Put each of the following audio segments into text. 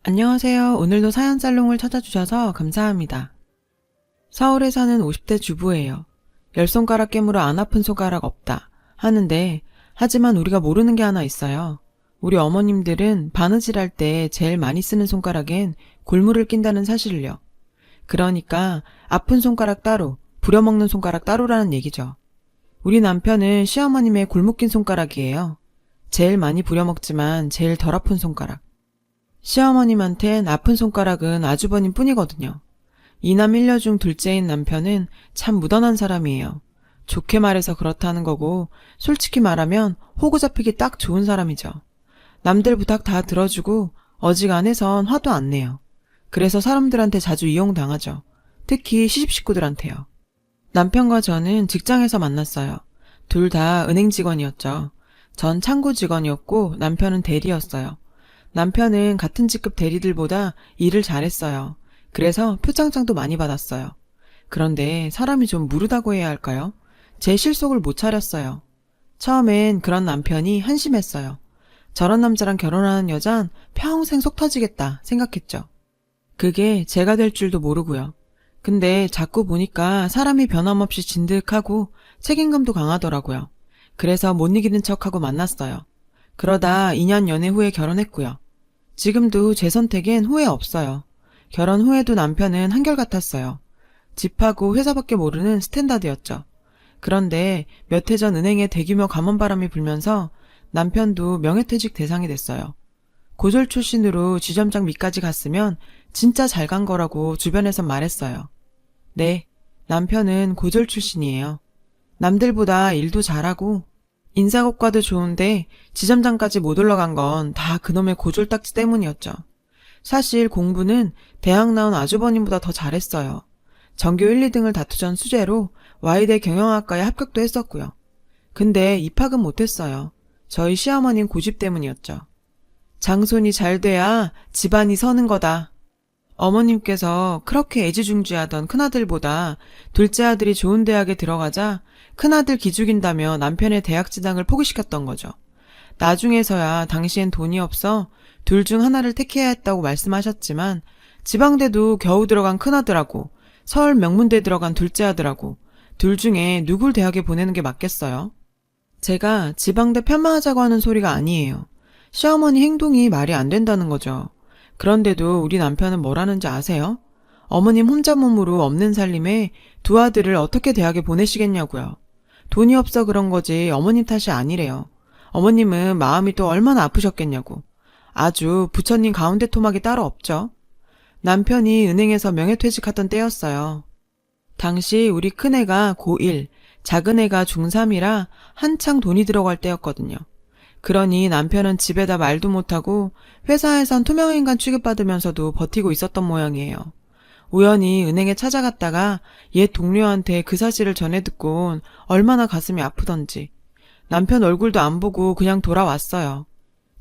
안녕하세요. 오늘도 사연살롱을 찾아주셔서 감사합니다. 서울에 사는 50대 주부예요. 10손가락 깨물어 안 아픈 손가락 없다 하는데, 하지만 우리가 모르는 게 하나 있어요. 우리 어머님들은 바느질 할 때 제일 많이 쓰는 손가락엔 골무를 낀다는 사실을요. 그러니까 아픈 손가락 따로, 부려먹는 손가락 따로라는 얘기죠. 우리 남편은 시어머님의 골무 낀 손가락이에요. 제일 많이 부려먹지만 제일 덜 아픈 손가락. 시어머님한텐 아픈 손가락은 아주버님 뿐이거든요. 이남 1녀 중 둘째인 남편은 참 무던한 사람이에요. 좋게 말해서 그렇다는 거고, 솔직히 말하면 호구 잡히기 딱 좋은 사람이죠. 남들 부탁 다 들어주고 어지간해선 화도 안 내요. 그래서 사람들한테 자주 이용당하죠. 특히 시집 식구들한테요. 남편과 저는 직장에서 만났어요. 둘 다 은행 직원이었죠. 전 창구 직원이었고 남편은 대리였어요. 남편은 같은 직급 대리들보다 일을 잘했어요. 그래서 표창장도 많이 받았어요. 그런데 사람이 좀 무르다고 해야 할까요? 제 실속을 못 차렸어요. 처음엔 그런 남편이 한심했어요. 저런 남자랑 결혼하는 여잔 평생 속 터지겠다 생각했죠. 그게 제가 될 줄도 모르고요. 근데 자꾸 보니까 사람이 변함없이 진득하고 책임감도 강하더라고요. 그래서 못 이기는 척하고 만났어요. 그러다 2년 연애 후에 결혼했고요. 지금도 제 선택엔 후회 없어요. 결혼 후에도 남편은 한결같았어요. 집하고 회사밖에 모르는 스탠다드였죠. 그런데 몇 해 전 은행에 대규모 감원바람이 불면서 남편도 명예퇴직 대상이 됐어요. 고졸 출신으로 지점장 밑까지 갔으면 진짜 잘 간 거라고 주변에선 말했어요. 네, 남편은 고졸 출신이에요. 남들보다 일도 잘하고 인사고과도 좋은데 지점장까지 못 올라간 건 다 그놈의 고졸딱지 때문이었죠. 사실 공부는 대학 나온 아주버님보다 더 잘했어요. 전교 1, 2등을 다투전 수재로 와이대 경영학과에 합격도 했었고요. 근데 입학은 못했어요. 저희 시어머님 고집 때문이었죠. 장손이 잘 돼야 집안이 서는 거다. 어머님께서 그렇게 애지중지하던 큰아들보다 둘째 아들이 좋은 대학에 들어가자 큰아들 기죽인다며 남편의 대학 진학을 포기시켰던 거죠. 나중에서야 당시엔 돈이 없어 둘 중 하나를 택해야 했다고 말씀하셨지만 지방대도 겨우 들어간 큰아들하고 서울 명문대 들어간 둘째 아들하고 둘 중에 누굴 대학에 보내는 게 맞겠어요? 제가 지방대 편마하자고 하는 소리가 아니에요. 시어머니 행동이 말이 안 된다는 거죠. 그런데도 우리 남편은 뭐라는지 아세요? 어머님 혼자 몸으로 없는 살림에 두 아들을 어떻게 대학에 보내시겠냐고요. 돈이 없어 그런 거지 어머님 탓이 아니래요. 어머님은 마음이 또 얼마나 아프셨겠냐고. 아주 부처님 가운데 토막이 따로 없죠. 남편이 은행에서 명예퇴직하던 때였어요. 당시 우리 큰애가 고1, 작은애가 중3이라 한창 돈이 들어갈 때였거든요. 그러니 남편은 집에다 말도 못하고 회사에선 투명인간 취급받으면서도 버티고 있었던 모양이에요. 우연히 은행에 찾아갔다가 옛 동료한테 그 사실을 전해 듣곤 얼마나 가슴이 아프던지 남편 얼굴도 안 보고 그냥 돌아왔어요.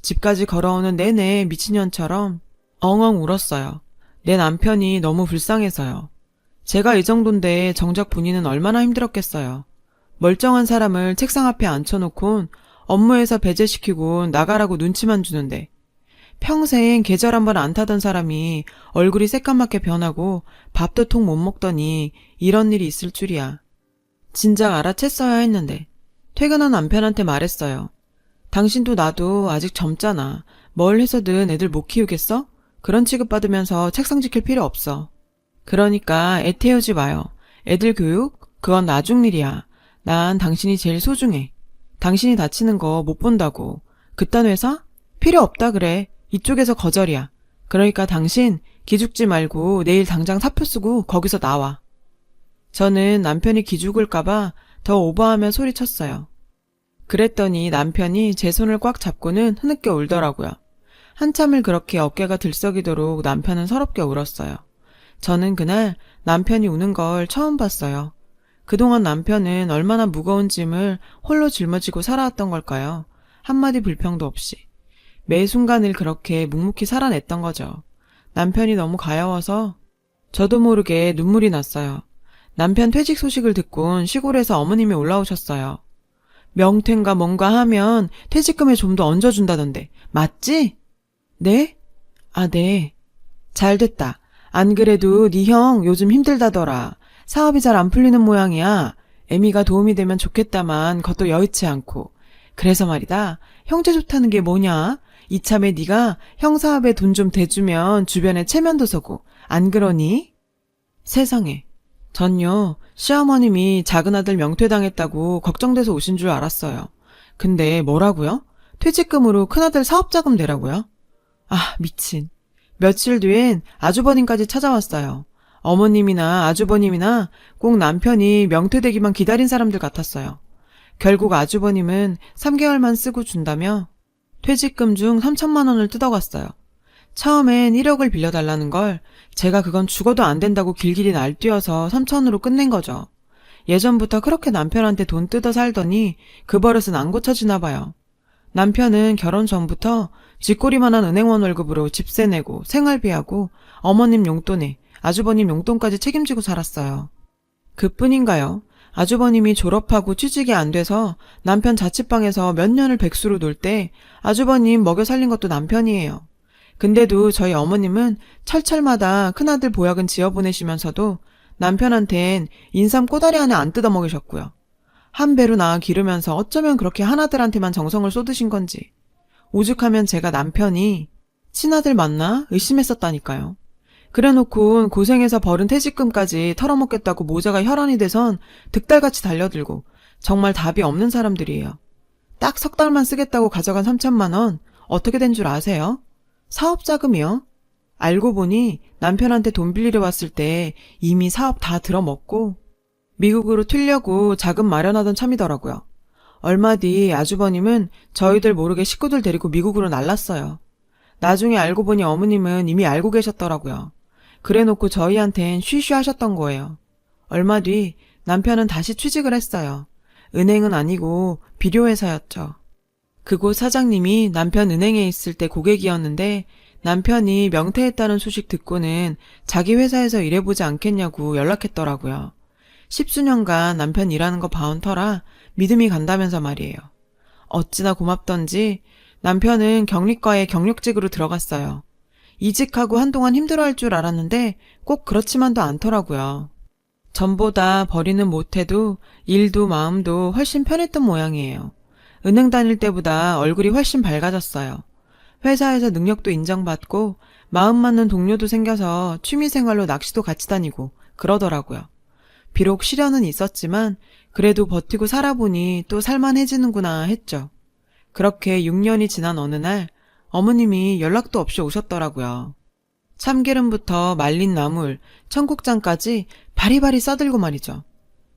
집까지 걸어오는 내내 미친년처럼 엉엉 울었어요. 내 남편이 너무 불쌍해서요. 제가 이 정도인데 정작 본인은 얼마나 힘들었겠어요. 멀쩡한 사람을 책상 앞에 앉혀놓곤 업무에서 배제시키고 나가라고 눈치만 주는데 평생 계절 한번 안 타던 사람이 얼굴이 새까맣게 변하고 밥도 통 못 먹더니 이런 일이 있을 줄이야. 진작 알아챘어야 했는데 퇴근한 남편한테 말했어요. 당신도 나도 아직 젊잖아. 뭘 해서든 애들 못 키우겠어? 그런 취급받으면서 책상 지킬 필요 없어. 그러니까 애 태우지 마요. 애들 교육? 그건 나중 일이야. 난 당신이 제일 소중해. 당신이 다치는 거 못 본다고. 그딴 회사? 필요 없다 그래. 이쪽에서 거절이야. 그러니까 당신 기죽지 말고 내일 당장 사표 쓰고 거기서 나와. 저는 남편이 기죽을까봐 더 오버하며 소리쳤어요. 그랬더니 남편이 제 손을 꽉 잡고는 흐느껴 울더라고요. 한참을 그렇게 어깨가 들썩이도록 남편은 서럽게 울었어요. 저는 그날 남편이 우는 걸 처음 봤어요. 그동안 남편은 얼마나 무거운 짐을 홀로 짊어지고 살아왔던 걸까요? 한마디 불평도 없이. 매 순간을 그렇게 묵묵히 살아냈던 거죠. 남편이 너무 가여워서 저도 모르게 눈물이 났어요. 남편 퇴직 소식을 듣곤 시골에서 어머님이 올라오셨어요. 명퇴인가 뭔가 하면 퇴직금에 좀 더 얹어준다던데 맞지? 네? 아, 네. 잘 됐다. 안 그래도 네 형 요즘 힘들다더라. 사업이 잘 안 풀리는 모양이야. 애미가 도움이 되면 좋겠다만 그것도 여의치 않고. 그래서 말이다. 형제 좋다는 게 뭐냐? 이참에 네가 형 사업에 돈 좀 대주면 주변에 체면도 서고. 안 그러니? 세상에. 전요, 시어머님이 작은 아들 명퇴당했다고 걱정돼서 오신 줄 알았어요. 근데 뭐라고요? 퇴직금으로 큰아들 사업자금 내라고요? 아, 미친. 며칠 뒤엔 아주버님까지 찾아왔어요. 어머님이나 아주버님이나 꼭 남편이 명퇴되기만 기다린 사람들 같았어요. 결국 아주버님은 3개월만 쓰고 준다며 퇴직금 중 3천만 원을 뜯어갔어요. 처음엔 1억을 빌려달라는 걸 제가 그건 죽어도 안 된다고 길길이 날뛰어서 3천으로 끝낸 거죠. 예전부터 그렇게 남편한테 돈 뜯어 살더니 그 버릇은 안 고쳐지나 봐요. 남편은 결혼 전부터 쥐꼬리만한 은행원 월급으로 집세 내고 생활비하고 어머님 용돈에 아주버님 용돈까지 책임지고 살았어요. 그뿐인가요? 아주버님이 졸업하고 취직이 안 돼서 남편 자취방에서 몇 년을 백수로 놀 때 아주버님 먹여 살린 것도 남편이에요. 근데도 저희 어머님은 철철마다 큰아들 보약은 지어보내시면서도 남편한텐 인삼 꼬다리 안에 안 뜯어 먹이셨고요. 한 배로 낳아 기르면서 어쩌면 그렇게 하나들한테만 정성을 쏟으신 건지 오죽하면 제가 남편이 친아들 맞나 의심했었다니까요. 그래놓고 고생해서 벌은 퇴직금까지 털어먹겠다고 모자가 혈안이 돼선 득달같이 달려들고 정말 답이 없는 사람들이에요. 딱 석 달만 쓰겠다고 가져간 3천만 원 어떻게 된 줄 아세요? 사업자금이요. 알고 보니 남편한테 돈 빌리러 왔을 때 이미 사업 다 들어먹고 미국으로 튀려고 자금 마련하던 참이더라고요. 얼마 뒤 아주버님은 저희들 모르게 식구들 데리고 미국으로 날랐어요. 나중에 알고 보니 어머님은 이미 알고 계셨더라고요. 그래놓고 저희한텐 쉬쉬 하셨던 거예요. 얼마 뒤 남편은 다시 취직을 했어요. 은행은 아니고 비료회사였죠. 그곳 사장님이 남편 은행에 있을 때 고객이었는데 남편이 명퇴했다는 소식 듣고는 자기 회사에서 일해보지 않겠냐고 연락했더라고요. 10수년간 남편 일하는 거 봐온 터라 믿음이 간다면서 말이에요. 어찌나 고맙던지 남편은 경리과에 경력직으로 들어갔어요. 이직하고 한동안 힘들어할 줄 알았는데 꼭 그렇지만도 않더라고요. 전보다 벌이는 못해도 일도 마음도 훨씬 편했던 모양이에요. 은행 다닐 때보다 얼굴이 훨씬 밝아졌어요. 회사에서 능력도 인정받고 마음 맞는 동료도 생겨서 취미생활로 낚시도 같이 다니고 그러더라고요. 비록 시련은 있었지만 그래도 버티고 살아보니 또 살만해지는구나 했죠. 그렇게 6년이 지난 어느 날 어머님이 연락도 없이 오셨더라고요. 참기름부터 말린 나물, 청국장까지 바리바리 싸들고 말이죠.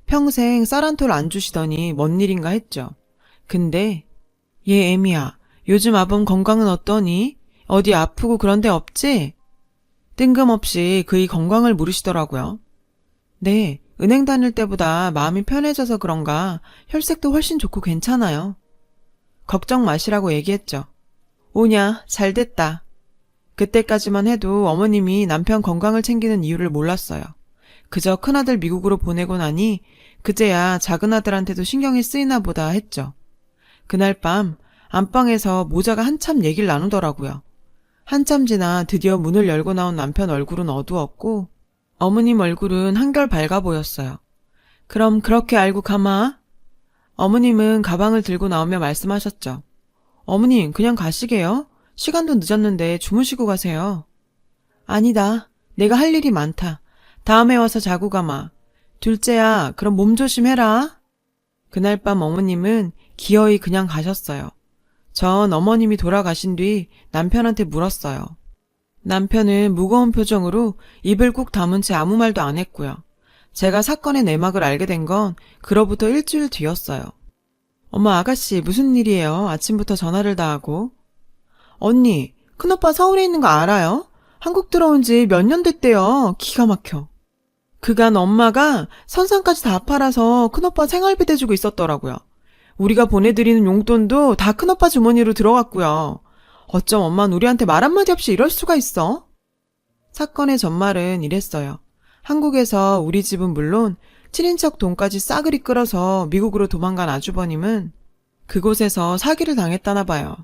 평생 쌀 한 톨 안 주시더니 뭔 일인가 했죠. 근데 얘 애미야, 요즘 아범 건강은 어떠니? 어디 아프고 그런 데 없지? 뜬금없이 그의 건강을 물으시더라고요. 네, 은행 다닐 때보다 마음이 편해져서 그런가 혈색도 훨씬 좋고 괜찮아요. 걱정 마시라고 얘기했죠. 오냐, 잘됐다. 그때까지만 해도 어머님이 남편 건강을 챙기는 이유를 몰랐어요. 그저 큰아들 미국으로 보내고 나니 그제야 작은아들한테도 신경이 쓰이나 보다 했죠. 그날 밤 안방에서 모자가 한참 얘기를 나누더라고요. 한참 지나 드디어 문을 열고 나온 남편 얼굴은 어두웠고 어머님 얼굴은 한결 밝아 보였어요. 그럼 그렇게 알고 가마? 어머님은 가방을 들고 나오며 말씀하셨죠. 어머님, 그냥 가시게요? 시간도 늦었는데 주무시고 가세요. 아니다. 내가 할 일이 많다. 다음에 와서 자고 가마. 둘째야, 그럼 몸 조심해라. 그날 밤 어머님은 기어이 그냥 가셨어요. 전 어머님이 돌아가신 뒤 남편한테 물었어요. 남편은 무거운 표정으로 입을 꾹 다문 채 아무 말도 안 했고요. 제가 사건의 내막을 알게 된 건 그로부터 일주일 뒤였어요. 엄마 아가씨 무슨 일이에요? 아침부터 전화를 다 하고. 언니, 큰오빠 서울에 있는 거 알아요? 한국 들어온 지 몇 년 됐대요. 기가 막혀. 그간 엄마가 선상까지 다 팔아서 큰오빠 생활비 대주고 있었더라고요. 우리가 보내드리는 용돈도 다 큰오빠 주머니로 들어갔고요. 어쩜 엄마는 우리한테 말 한마디 없이 이럴 수가 있어? 사건의 전말은 이랬어요. 한국에서 우리 집은 물론 7인척 돈까지 싸그리 끌어서 미국으로 도망간 아주버님은 그곳에서 사기를 당했다나 봐요.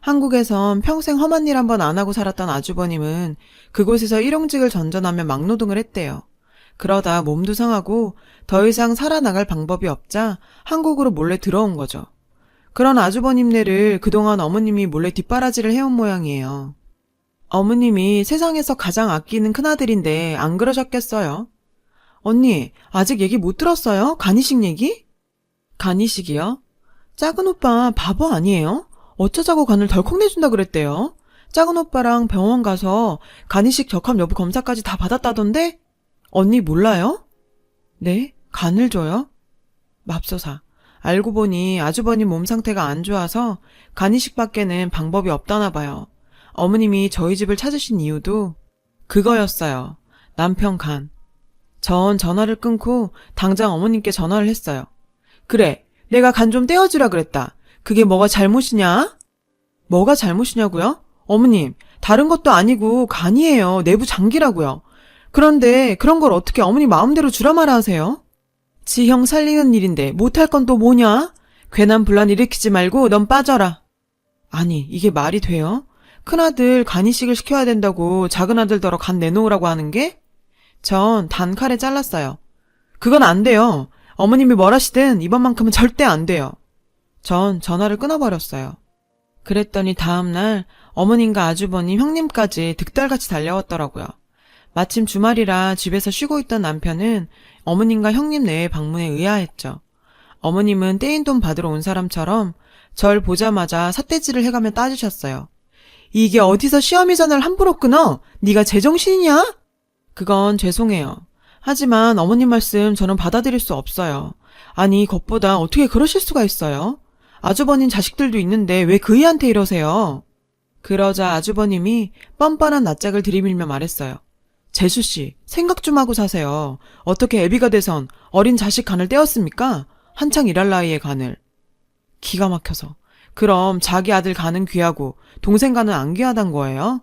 한국에선 평생 험한 일 한 번 안 하고 살았던 아주버님은 그곳에서 일용직을 전전하며 막노동을 했대요. 그러다 몸도 상하고 더 이상 살아나갈 방법이 없자 한국으로 몰래 들어온 거죠. 그런 아주버님네를 그동안 어머님이 몰래 뒷바라지를 해온 모양이에요. 어머님이 세상에서 가장 아끼는 큰아들인데 안 그러셨겠어요? 언니, 아직 얘기 못 들었어요? 간이식 얘기? 간이식이요? 작은 오빠 바보 아니에요? 어쩌자고 간을 덜컥 내준다 그랬대요. 작은 오빠랑 병원 가서 간이식 적합 여부 검사까지 다 받았다던데? 언니 몰라요? 네? 간을 줘요? 맙소사. 알고 보니 아주버님 몸 상태가 안 좋아서 간이식밖에는 방법이 없다나 봐요. 어머님이 저희 집을 찾으신 이유도 그거였어요. 남편 간. 전 전화를 끊고 당장 어머님께 전화를 했어요. 그래, 내가 간 좀 떼어주라 그랬다. 그게 뭐가 잘못이냐? 뭐가 잘못이냐고요? 어머님, 다른 것도 아니고 간이에요. 내부 장기라고요. 그런데 그런 걸 어떻게 어머니 마음대로 주라 마라 하세요? 지 형 살리는 일인데 못할 건 또 뭐냐? 괜한 분란 일으키지 말고 넌 빠져라. 아니, 이게 말이 돼요? 큰아들 간이식을 시켜야 된다고 작은아들더러 간 내놓으라고 하는 게? 전 단칼에 잘랐어요. 그건 안 돼요. 어머님이 뭘 하시든 이번만큼은 절대 안 돼요. 전 전화를 끊어버렸어요. 그랬더니 다음날 어머님과 아주버님, 형님까지 득달같이 달려왔더라고요. 마침 주말이라 집에서 쉬고 있던 남편은 어머님과 형님 내외 방문에 의아했죠. 어머님은 떼인 돈 받으러 온 사람처럼 절 보자마자 삿대질을 해가며 따지셨어요. 이게 어디서 시어미 전화를 함부로 끊어? 네가 제정신이냐? 그건 죄송해요. 하지만 어머님 말씀 저는 받아들일 수 없어요. 아니, 겉보다 어떻게 그러실 수가 있어요? 아주버님 자식들도 있는데 왜 그이한테 이러세요? 그러자 아주버님이 뻔뻔한 낯짝을 들이밀며 말했어요. 재수씨, 생각 좀 하고 사세요. 어떻게 애비가 돼선 어린 자식 간을 떼었습니까? 한창 일할 나이에 간을. 기가 막혀서. 그럼 자기 아들 간은 귀하고 동생 간은 안 귀하단 거예요?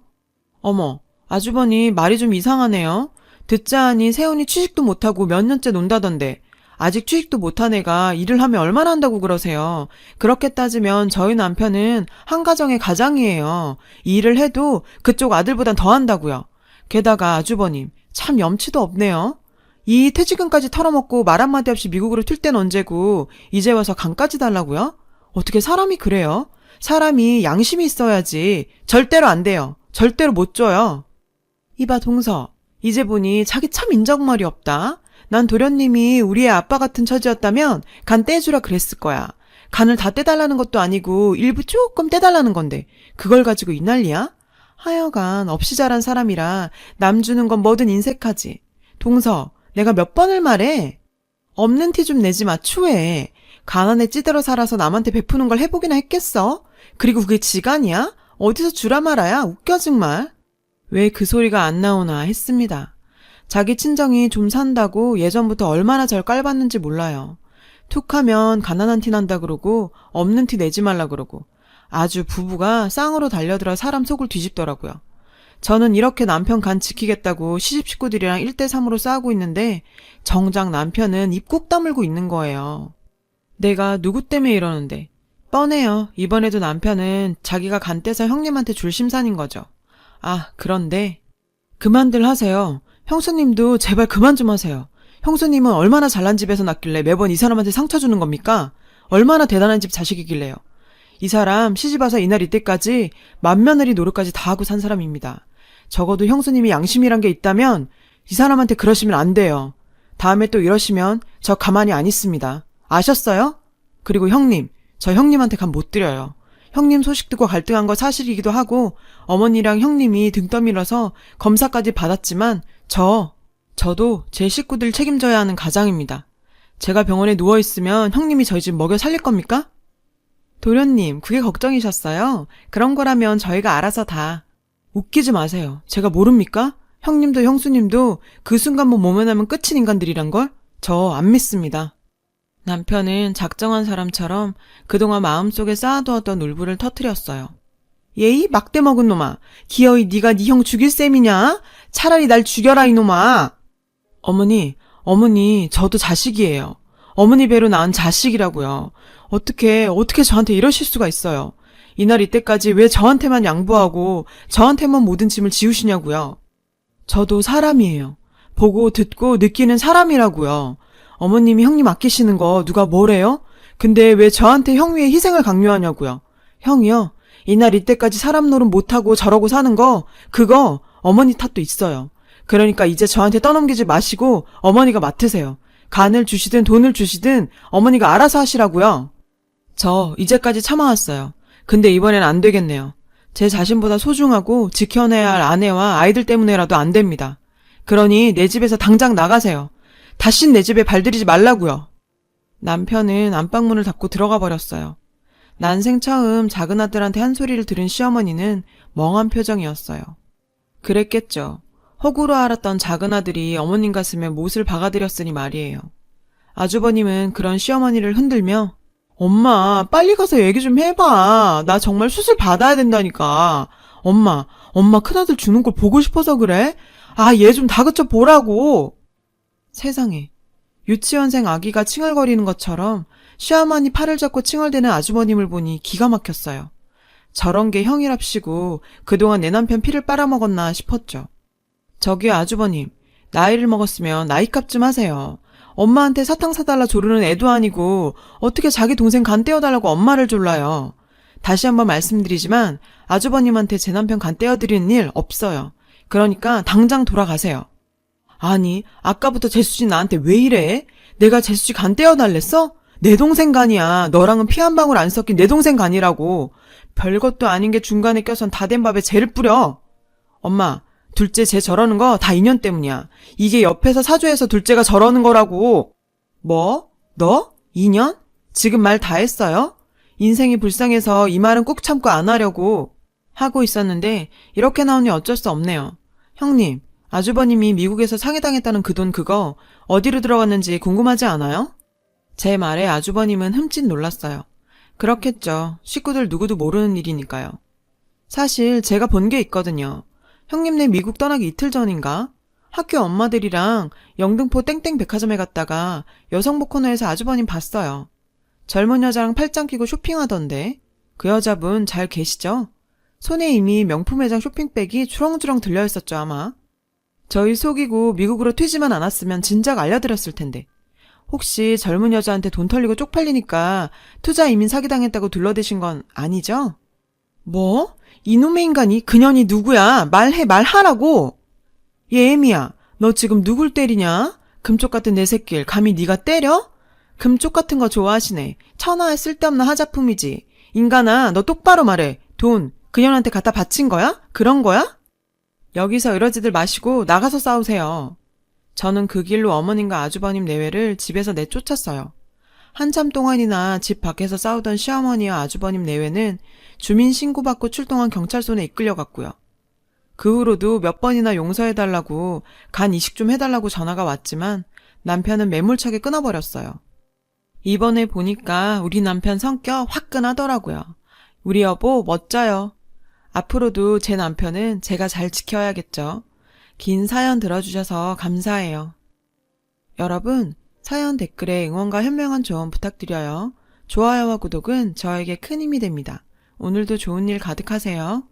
어머, 아주버님 말이 좀 이상하네요. 듣자 하니 세훈이 취직도 못하고 몇 년째 논다던데 아직 취직도 못한 애가 일을 하면 얼마나 한다고 그러세요. 그렇게 따지면 저희 남편은 한 가정의 가장이에요. 이 일을 해도 그쪽 아들보단 더 한다고요. 게다가 아주버님 참 염치도 없네요. 이 퇴직금까지 털어먹고 말 한마디 없이 미국으로 튈 땐 언제고 이제 와서 간까지 달라고요? 어떻게 사람이 그래요? 사람이 양심이 있어야지. 절대로 안 돼요. 절대로 못 줘요. 이봐 동서, 이제 보니 자기 참 인정머리 없다. 난 도련님이 우리의 아빠 같은 처지였다면 간 떼주라 그랬을 거야. 간을 다 떼달라는 것도 아니고 일부 조금 떼달라는 건데 그걸 가지고 이 난리야? 하여간 없이 자란 사람이라 남 주는 건 뭐든 인색하지. 동서, 내가 몇 번을 말해? 없는 티 좀 내지 마, 추해. 가난에 찌들어 살아서 남한테 베푸는 걸 해보기나 했겠어? 그리고 그게 지간이야? 어디서 주라 말아야? 웃겨 정말. 왜 그 소리가 안 나오나 했습니다. 자기 친정이 좀 산다고 예전부터 얼마나 절 깔봤는지 몰라요. 툭하면 가난한 티 난다 그러고 없는 티 내지 말라 그러고 아주 부부가 쌍으로 달려들어 사람 속을 뒤집더라고요. 저는 이렇게 남편 간 지키겠다고 시집 식구들이랑 1대3으로 싸우고 있는데 정작 남편은 입 꾹 다물고 있는 거예요. 내가 누구 때문에 이러는데. 뻔해요. 이번에도 남편은 자기가 간 떼서 형님한테 줄 심산인 거죠. 아, 그런데 그만들 하세요. 형수님도 제발 그만 좀 하세요. 형수님은 얼마나 잘난 집에서 났길래 매번 이 사람한테 상처 주는 겁니까? 얼마나 대단한 집 자식이길래요. 이 사람 시집와서 이날 이때까지 맏며느리 노릇까지 다 하고 산 사람입니다. 적어도 형수님이 양심이란 게 있다면 이 사람한테 그러시면 안 돼요. 다음에 또 이러시면 저 가만히 안 있습니다. 아셨어요? 그리고 형님, 저 형님한테 간 못 드려요. 형님 소식 듣고 갈등한 거 사실이기도 하고 어머니랑 형님이 등 떠밀어서 검사까지 받았지만 저도 제 식구들 책임져야 하는 가장입니다. 제가 병원에 누워있으면 형님이 저희 집 먹여 살릴 겁니까? 도련님, 그게 걱정이셨어요? 그런 거라면 저희가 알아서 다. 웃기지 마세요. 제가 모릅니까? 형님도 형수님도 그 순간만 모면하면 끝인 인간들이란 걸? 저 안 믿습니다. 남편은 작정한 사람처럼 그동안 마음속에 쌓아두었던 울분을 터뜨렸어요. 예이 막대 먹은 놈아. 기어이 네가 네 형 죽일 셈이냐? 차라리 날 죽여라 이놈아. 어머니 저도 자식이에요. 어머니 배로 낳은 자식이라고요. 어떻게 저한테 이러실 수가 있어요. 이날 이때까지 왜 저한테만 양보하고 저한테만 모든 짐을 지우시냐고요. 저도 사람이에요. 보고 듣고 느끼는 사람이라고요. 어머님이 형님 아끼시는 거 누가 뭐래요? 근데 왜 저한테 형 위에 희생을 강요하냐고요. 형이요. 이날 이때까지 사람 노릇 못하고 저러고 사는 거 그거 어머니 탓도 있어요. 그러니까 이제 저한테 떠넘기지 마시고 어머니가 맡으세요. 간을 주시든 돈을 주시든 어머니가 알아서 하시라고요. 저 이제까지 참아왔어요. 근데 이번엔 안 되겠네요. 제 자신보다 소중하고 지켜내야 할 아내와 아이들 때문에라도 안 됩니다. 그러니 내 집에서 당장 나가세요. 다신 내 집에 발들이지 말라고요. 남편은 안방문을 닫고 들어가 버렸어요. 난생 처음 작은 아들한테 한 소리를 들은 시어머니는 멍한 표정이었어요. 그랬겠죠. 호구로 알았던 작은 아들이 어머님 가슴에 못을 박아들였으니 말이에요. 아주버님은 그런 시어머니를 흔들며 엄마 빨리 가서 얘기 좀 해봐. 나 정말 수술 받아야 된다니까. 엄마 큰아들 주는 걸 보고 싶어서 그래? 아, 얘 좀 다그쳐 보라고. 세상에. 유치원생 아기가 칭얼거리는 것처럼 시어머니 팔을 잡고 칭얼대는 아주버님을 보니 기가 막혔어요. 저런 게 형이랍시고 그동안 내 남편 피를 빨아먹었나 싶었죠. 저기요 아주버님, 나이를 먹었으면 나이값 좀 하세요. 엄마한테 사탕 사달라 조르는 애도 아니고 어떻게 자기 동생 간 떼어달라고 엄마를 졸라요. 다시 한번 말씀드리지만 아주버님한테 제 남편 간 떼어드리는 일 없어요. 그러니까 당장 돌아가세요. 아니, 아까부터 재수씨 나한테 왜 이래? 내가 재수씨 간 떼어달랬어? 내 동생 간이야. 너랑은 피 한 방울 안 섞인 내 동생 간이라고. 별것도 아닌 게 중간에 껴선 다 된 밥에 쟤를 뿌려. 엄마, 둘째 쟤 저러는 거 다 인연 때문이야. 이게 옆에서 사주해서 둘째가 저러는 거라고. 뭐? 너? 인연? 지금 말 다 했어요? 인생이 불쌍해서 이 말은 꾹 참고 안 하려고 하고 있었는데 이렇게 나오니 어쩔 수 없네요. 형님, 아주버님이 미국에서 상해당했다는 그 돈 그거 어디로 들어갔는지 궁금하지 않아요? 제 말에 아주버님은 흠칫 놀랐어요. 그렇겠죠. 식구들 누구도 모르는 일이니까요. 사실 제가 본 게 있거든요. 형님네 미국 떠나기 이틀 전인가? 학교 엄마들이랑 영등포 땡땡 백화점에 갔다가 여성복 코너에서 아주버님 봤어요. 젊은 여자랑 팔짱 끼고 쇼핑하던데 그 여자분 잘 계시죠? 손에 이미 명품 매장 쇼핑백이 주렁주렁 들려있었죠 아마. 저희 속이고 미국으로 튀지만 않았으면 진작 알려드렸을 텐데. 혹시 젊은 여자한테 돈 털리고 쪽팔리니까 투자 이민 사기당했다고 둘러대신 건 아니죠? 뭐? 이놈의 인간이 그년이 누구야? 말하라고. 얘 애미야, 너 지금 누굴 때리냐? 금쪽 같은 내 새끼를 감히 네가 때려? 금쪽 같은 거 좋아하시네. 천하에 쓸데없는 하자품이지. 인간아, 너 똑바로 말해. 돈 그년한테 갖다 바친 거야? 그런 거야? 여기서 이러지들 마시고 나가서 싸우세요. 저는 그 길로 어머님과 아주버님 내외를 집에서 내쫓았어요. 한참 동안이나 집 밖에서 싸우던 시어머니와 아주버님 내외는 주민 신고받고 출동한 경찰서에 이끌려갔고요. 그 후로도 몇 번이나 용서해달라고 간 이식 좀 해달라고 전화가 왔지만 남편은 매몰차게 끊어버렸어요. 이번에 보니까 우리 남편 성격 화끈하더라고요. 우리 여보 멋져요. 앞으로도 제 남편은 제가 잘 지켜야겠죠. 긴 사연 들어주셔서 감사해요. 여러분, 사연 댓글에 응원과 현명한 조언 부탁드려요. 좋아요와 구독은 저에게 큰 힘이 됩니다. 오늘도 좋은 일 가득하세요.